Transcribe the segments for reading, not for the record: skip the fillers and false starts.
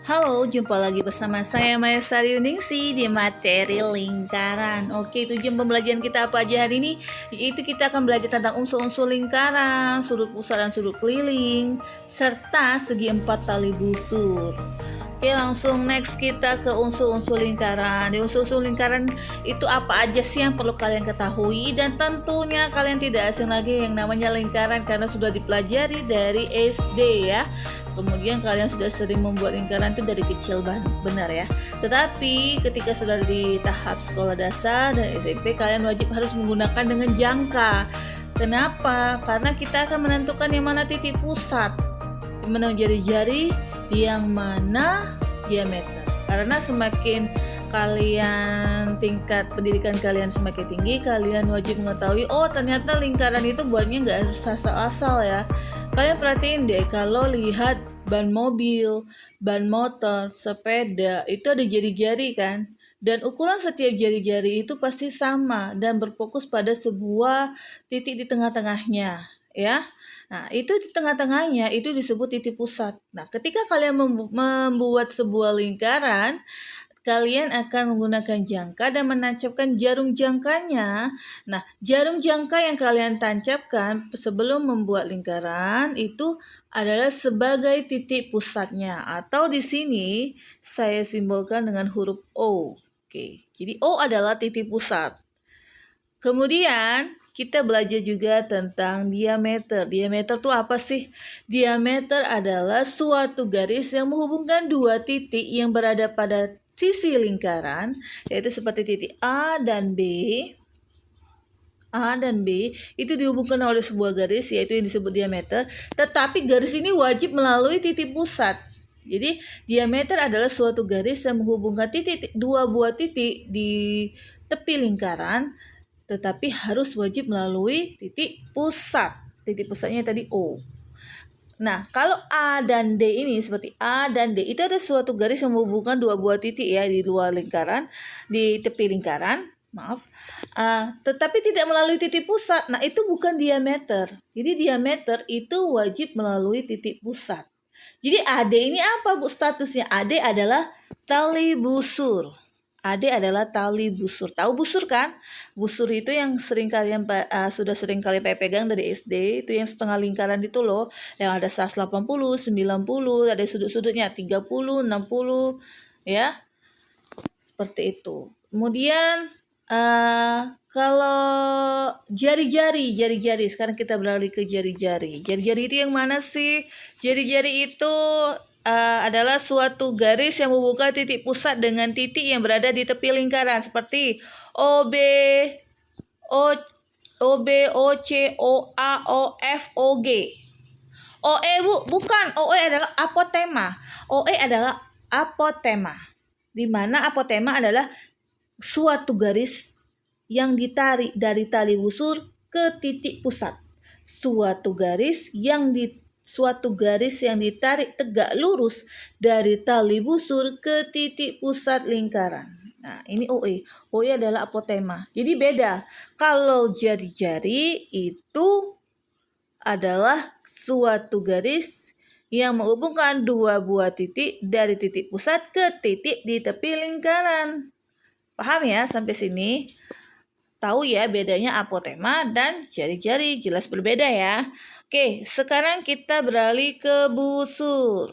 Halo, jumpa lagi bersama saya Maya Sariuningsi di materi lingkaran. Oke, tujuan pembelajaran kita apa aja hari ini? Yaitu kita akan belajar tentang unsur-unsur lingkaran, sudut pusat dan sudut keliling, serta segi empat tali busur. Oke, langsung next kita ke unsur-unsur lingkaran. Di unsur-unsur lingkaran itu apa aja sih yang perlu kalian ketahui? Dan tentunya kalian tidak asing lagi yang namanya lingkaran karena sudah dipelajari dari SD ya. Kemudian kalian sudah sering membuat lingkaran itu dari kecil, benar ya. Tetapi ketika sudah di tahap sekolah dasar dan SMP, kalian wajib harus menggunakan dengan jangka. Kenapa? Karena kita akan menentukan yang mana titik pusat, yang mana jari-jari, yang mana diameter. Karena semakin kalian tingkat pendidikan kalian semakin tinggi, kalian wajib mengetahui, oh ternyata lingkaran itu buatnya nggak asal-asal ya. Kalian perhatiin deh, kalau lihat ban mobil, ban motor, sepeda, itu ada jari-jari kan? Dan ukuran setiap jari-jari itu pasti sama dan berfokus pada sebuah titik di tengah-tengahnya, ya. Nah, itu di tengah-tengahnya itu disebut titik pusat. Nah, ketika kalian membuat sebuah lingkaran, kalian akan menggunakan jangka dan menancapkan jarum jangkanya. Nah, jarum jangka yang kalian tancapkan sebelum membuat lingkaran itu adalah sebagai titik pusatnya, atau di sini saya simbolkan dengan huruf O. Oke, jadi O adalah titik pusat. Kemudian kita belajar juga tentang diameter. Diameter itu apa sih? Diameter adalah suatu garis yang menghubungkan dua titik yang berada pada sisi lingkaran, yaitu seperti titik A dan B. A dan B itu dihubungkan oleh sebuah garis, yaitu yang disebut diameter. Tetapi garis ini wajib melalui titik pusat. Jadi diameter adalah suatu garis yang menghubungkan dua buah titik di tepi lingkaran, tetapi harus wajib melalui titik pusat. Titik pusatnya tadi O. Nah, kalau A dan D ini seperti A dan D itu ada suatu garis yang menghubungkan dua buah titik ya di luar lingkaran, di tepi lingkaran, maaf. Tetapi tidak melalui titik pusat. Nah, itu bukan diameter. Jadi diameter itu wajib melalui titik pusat. Jadi AD ini apa Bu statusnya? AD adalah tali busur. AD adalah tali busur. Tahu busur kan? Busur itu yang sudah sering kalian pegang dari SD, itu yang setengah lingkaran itu loh, yang ada 180, 90, ada sudut-sudutnya 30, 60 ya. Seperti itu. Kemudian kalau jari-jari, sekarang kita beralih ke jari-jari. Jari-jari itu yang mana sih? Jari-jari itu adalah suatu garis yang menghubungkan titik pusat dengan titik yang berada di tepi lingkaran seperti OB, OB, OC, OA, OF, OG. OE bukan, OE adalah apotema. OE adalah apotema. Di mana apotema adalah suatu garis yang ditarik dari tali busur ke titik pusat. Suatu garis yang ditarik tegak lurus dari tali busur ke titik pusat lingkaran. Nah, ini OE. OE adalah apotema. Jadi beda. Kalau jari-jari itu adalah suatu garis yang menghubungkan dua buah titik dari titik pusat ke titik di tepi lingkaran. Paham ya sampai sini? Tahu ya bedanya apotema dan jari-jari, jelas berbeda ya. Oke, sekarang kita beralih ke busur.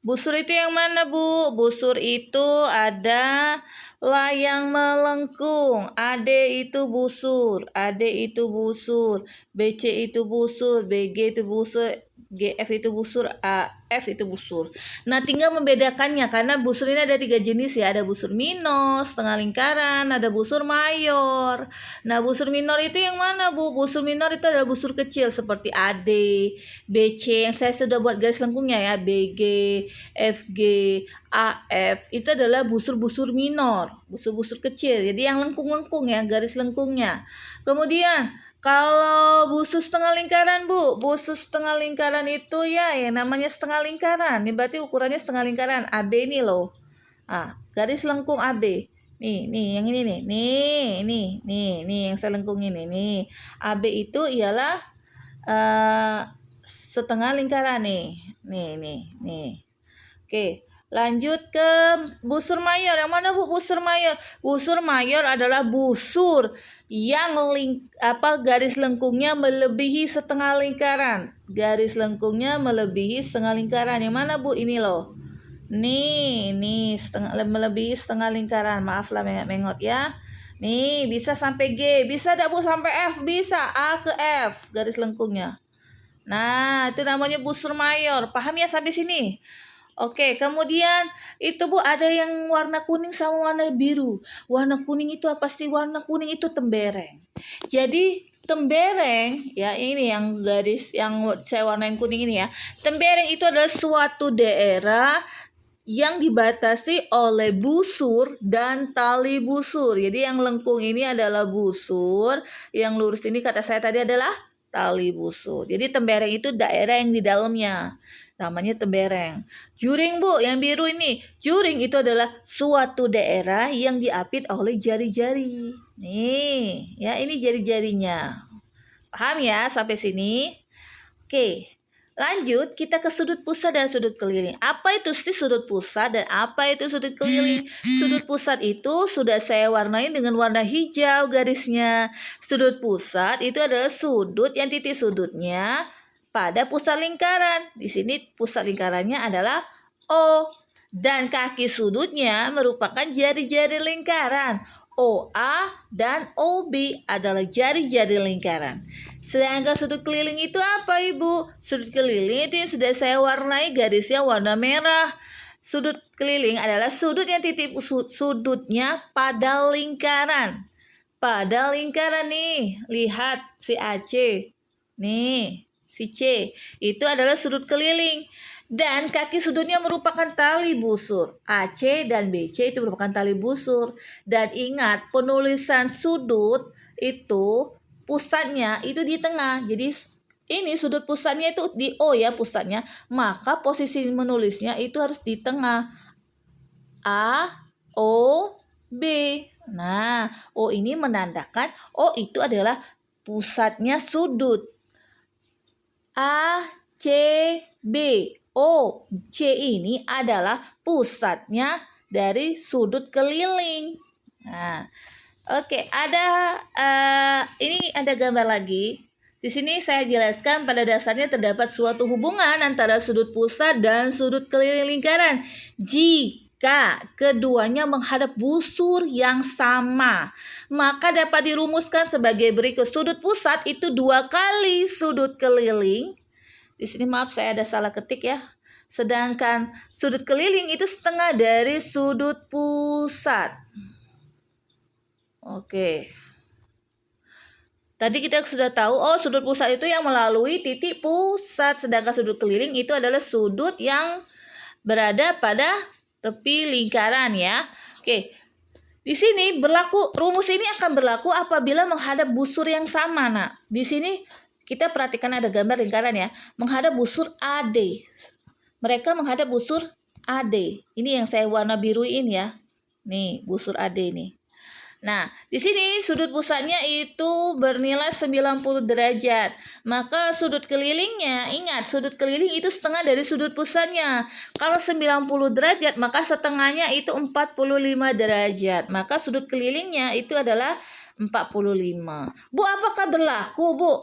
Busur itu yang mana Bu? Busur itu ada layang melengkung, AD itu busur, AD itu busur, BC itu busur, BG itu busur, GF itu busur, AF itu busur. Nah, tinggal membedakannya karena busur ini ada 3 jenis ya. Ada busur minor, setengah lingkaran, ada busur mayor. Nah, busur minor itu yang mana Bu? Busur minor itu adalah busur kecil seperti AD, BC yang saya sudah buat garis lengkungnya ya, BG, FG, AF itu adalah busur-busur minor, busur-busur kecil. Jadi yang lengkung-lengkung ya, garis lengkungnya. Kemudian kalau busur setengah lingkaran Bu, busur setengah lingkaran itu ya yang namanya setengah lingkaran. Ini berarti ukurannya setengah lingkaran. AB ini loh. Garis lengkung AB. Nih yang ini nih yang saya lengkung ini nih. AB itu ialah setengah lingkaran nih. Nih. Oke, lanjut ke busur mayor. Yang mana Bu busur mayor? Busur mayor adalah busur yang garis lengkungnya melebihi setengah lingkaran. Garis lengkungnya melebihi setengah lingkaran. Yang mana Bu? Ini loh. Nih melebihi setengah lingkaran. Maaf lah mengot ya. Nih bisa sampai G, bisa tidak Bu sampai F? Bisa, A ke F garis lengkungnya. Nah, itu namanya busur mayor. Paham ya sampai sini? Oke, kemudian itu Bu ada yang warna kuning sama warna biru. Warna kuning itu apa sih? Warna kuning itu tembereng. Jadi tembereng ya, ini yang garis yang saya warnain kuning ini ya. Tembereng itu adalah suatu daerah yang dibatasi oleh busur dan tali busur. Jadi yang lengkung ini adalah busur, yang lurus ini kata saya tadi adalah tali busur. Jadi tembereng itu daerah yang di dalamnya. Namanya tembereng. Juring Bu, yang biru ini. Juring itu adalah suatu daerah yang diapit oleh jari-jari. Nih, ya ini jari-jarinya. Paham ya sampai sini? Oke. Lanjut, kita ke sudut pusat dan sudut keliling. Apa itu sih sudut pusat dan apa itu sudut keliling? Sudut pusat itu sudah saya warnai dengan warna hijau garisnya. Sudut pusat itu adalah sudut yang titik sudutnya pada pusat lingkaran. Di sini pusat lingkarannya adalah O. Dan kaki sudutnya merupakan jari-jari lingkaran. OA dan OB adalah jari-jari lingkaran. Sedangkan sudut keliling itu apa Ibu? Sudut keliling itu yang sudah saya warnai garisnya warna merah. Sudut keliling adalah sudut yang titik sudutnya pada lingkaran. Pada lingkaran nih, lihat si AC. Nih, si C. Itu adalah sudut keliling. Dan kaki sudutnya merupakan tali busur. AC dan BC itu merupakan tali busur. Dan ingat, penulisan sudut itu pusatnya itu di tengah. Jadi ini sudut pusatnya itu di O ya pusatnya. Maka posisi menulisnya itu harus di tengah. A, O, B. Nah, O ini menandakan O itu adalah pusatnya sudut. A, C, B. O, C ini adalah pusatnya dari sudut keliling. Nah, oke, ini ada gambar lagi. Di sini saya jelaskan pada dasarnya terdapat suatu hubungan antara sudut pusat dan sudut keliling lingkaran. Jika keduanya menghadap busur yang sama, maka dapat dirumuskan sebagai berikut. Sudut pusat itu 2 kali sudut keliling. Di sini maaf saya ada salah ketik ya. Sedangkan sudut keliling itu setengah dari sudut pusat. Oke. Tadi kita sudah tahu, sudut pusat itu yang melalui titik pusat. Sedangkan sudut keliling itu adalah sudut yang berada pada tepi lingkaran ya. Oke. Di sini rumus ini akan berlaku apabila menghadap busur yang sama. Nah, di sini kita perhatikan ada gambar lingkaran ya. Menghadap busur AD. Mereka menghadap busur AD. Ini yang saya warna biruin ya. Nih, busur AD nih. Nah, di sini sudut pusatnya itu bernilai 90 derajat. Maka sudut kelilingnya, ingat sudut keliling itu setengah dari sudut pusatnya. Kalau 90 derajat, maka setengahnya itu 45 derajat. Maka sudut kelilingnya itu adalah 45. Bu, apakah berlaku, Bu?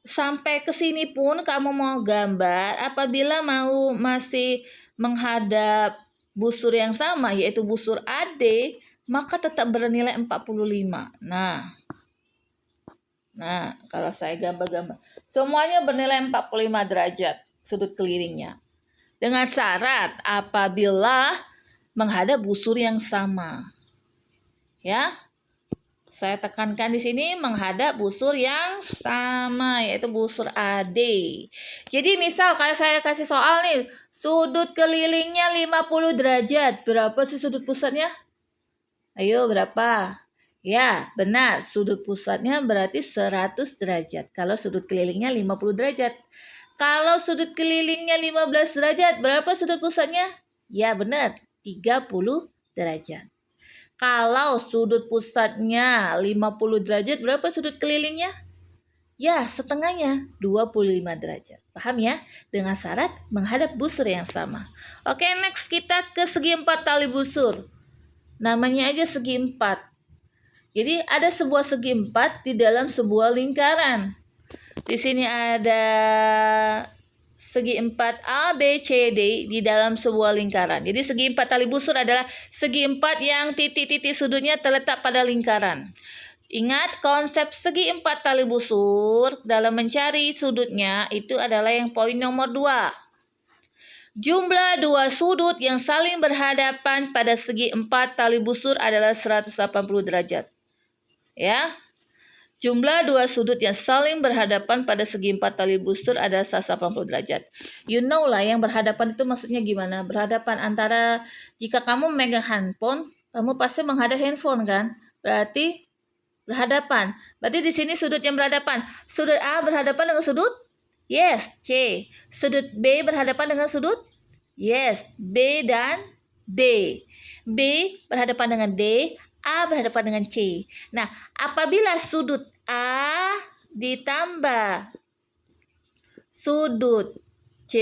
Sampai ke sini pun kamu mau gambar, apabila masih menghadap busur yang sama, yaitu busur AD, maka tetap bernilai 45. Nah, kalau saya gambar-gambar, semuanya bernilai 45 derajat sudut kelilingnya. Dengan syarat apabila menghadap busur yang sama. Ya. Saya tekankan di sini menghadap busur yang sama, yaitu busur AD. Jadi misal kalau saya kasih soal nih, sudut kelilingnya 50 derajat. Berapa sih sudut pusatnya? Ayo berapa? Ya, benar. Sudut pusatnya berarti 100 derajat. Kalau sudut kelilingnya 50 derajat. Kalau sudut kelilingnya 15 derajat, berapa sudut pusatnya? Ya, benar. 30 derajat. Kalau sudut pusatnya 50 derajat, berapa sudut kelilingnya? Ya, setengahnya 25 derajat. Paham ya? Dengan syarat menghadap busur yang sama. Oke, next kita ke segi 4 tali busur. Namanya aja segi 4. Jadi ada sebuah segi 4 di dalam sebuah lingkaran. Di sini ada segi 4 A, B, C, D di dalam sebuah lingkaran. Jadi segi 4 tali busur adalah segi 4 yang titik-titik sudutnya terletak pada lingkaran. Ingat konsep segi 4 tali busur dalam mencari sudutnya itu adalah yang poin nomor 2. Jumlah dua sudut yang saling berhadapan pada segi 4 tali busur adalah 180 derajat. Ya. Jumlah dua sudut yang saling berhadapan pada segi 4 tali busur adalah 180 derajat. You know lah yang berhadapan itu maksudnya gimana? Berhadapan antara jika kamu megang handphone, kamu pasti menghadap handphone kan? Berarti berhadapan. Berarti di sini sudut yang berhadapan. Sudut A berhadapan dengan sudut? Yes, C. Sudut B berhadapan dengan sudut? Yes, B dan D. B berhadapan dengan D, A berhadapan dengan C. Nah, apabila sudut A ditambah sudut C,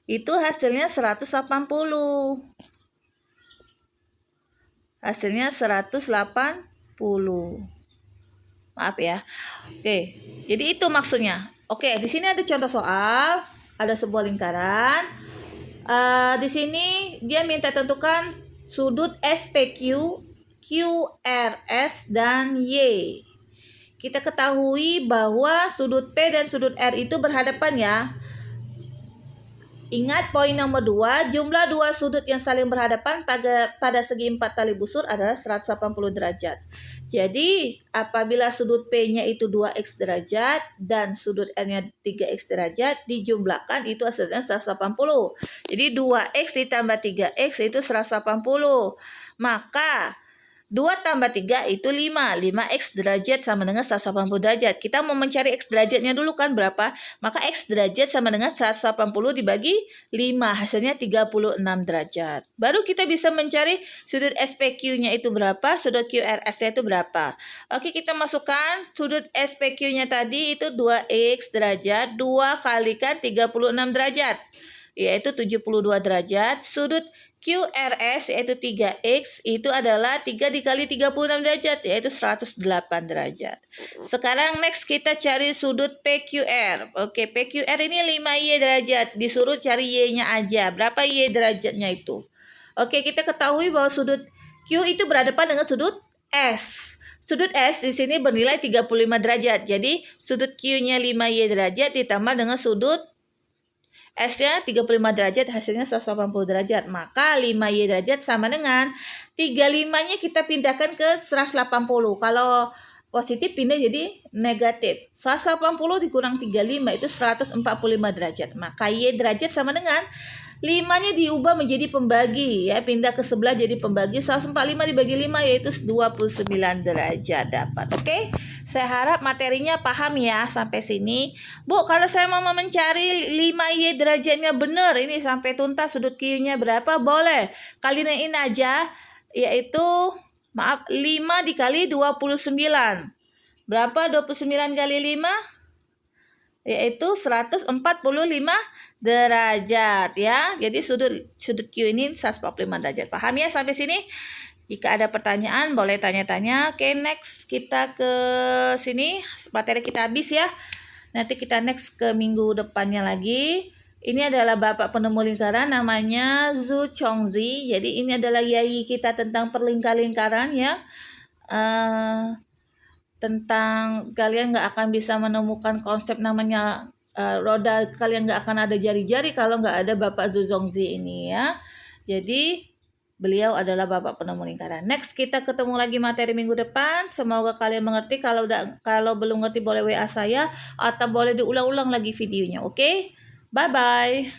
itu hasilnya 180. Hasilnya 180. Maaf ya. Oke, jadi itu maksudnya. Oke, di sini ada contoh soal, ada sebuah lingkaran. Di sini dia minta tentukan sudut SPQ, QRS, dan Y. Kita ketahui bahwa sudut P dan sudut R itu berhadapan ya. Ingat poin nomor 2, jumlah dua sudut yang saling berhadapan pada segi 4 tali busur adalah 180 derajat. Jadi, apabila sudut P-nya itu 2x derajat dan sudut R-nya 3x derajat, dijumlahkan itu hasilnya 180. Jadi, 2x ditambah 3x itu 180. Maka, 2 tambah 3 itu 5. 5x derajat sama dengan 180 derajat. Kita mau mencari x derajatnya dulu kan berapa? Maka x derajat sama dengan 180 dibagi 5. Hasilnya 36 derajat. Baru kita bisa mencari sudut SPQ-nya itu berapa, sudut QRS-nya itu berapa. Oke, kita masukkan sudut SPQ-nya tadi itu 2x derajat. 2 kalikan 36 derajat. Yaitu 72 derajat. Sudut QRS yaitu 3x itu adalah 3 dikali 36 derajat yaitu 108 derajat. Sekarang next kita cari sudut PQR. Oke, PQR ini 5y derajat. Disuruh cari y-nya aja. Berapa y derajatnya itu? Oke, kita ketahui bahwa sudut Q itu berhadapan dengan sudut S. Sudut S di sini bernilai 35 derajat. Jadi sudut Q-nya 5y derajat ditambah dengan sudut S-nya 35 derajat, hasilnya 180 derajat. Maka 5Y derajat sama dengan 35-nya kita pindahkan ke 180. Kalau positif pindah jadi negatif. 180 dikurang 35 itu 145 derajat. Maka Y derajat sama dengan 5-nya diubah menjadi pembagi ya, pindah ke sebelah jadi pembagi. 145 dibagi 5 yaitu 29 derajat dapat. Oke? Saya harap materinya paham ya sampai sini. Bu, kalau saya mau mencari 5Y derajatnya benar ini sampai tuntas sudut Q-nya berapa? Boleh. Kaliin aja yaitu 5 dikali 29. Berapa 29 kali 5? Yaitu 145 derajat ya. Jadi sudut Q ini 145 derajat. Paham ya sampai sini? Jika ada pertanyaan boleh tanya-tanya. Oke, next kita ke sini. Materi kita habis ya. Nanti kita next ke minggu depannya lagi. Ini adalah bapak penemu lingkaran namanya Zhu Chongzi. Jadi ini adalah yai kita tentang perlingkar-lingkaran ya. Tentang kalian nggak akan bisa menemukan konsep namanya roda, kalian nggak akan ada jari-jari kalau nggak ada bapak Zhu Chongzi ini ya. Jadi beliau adalah bapak penemu lingkaran. Next kita ketemu lagi materi minggu depan. Semoga kalian mengerti. Kalau belum ngerti boleh WA saya atau boleh diulang-ulang lagi videonya. Oke? Bye bye.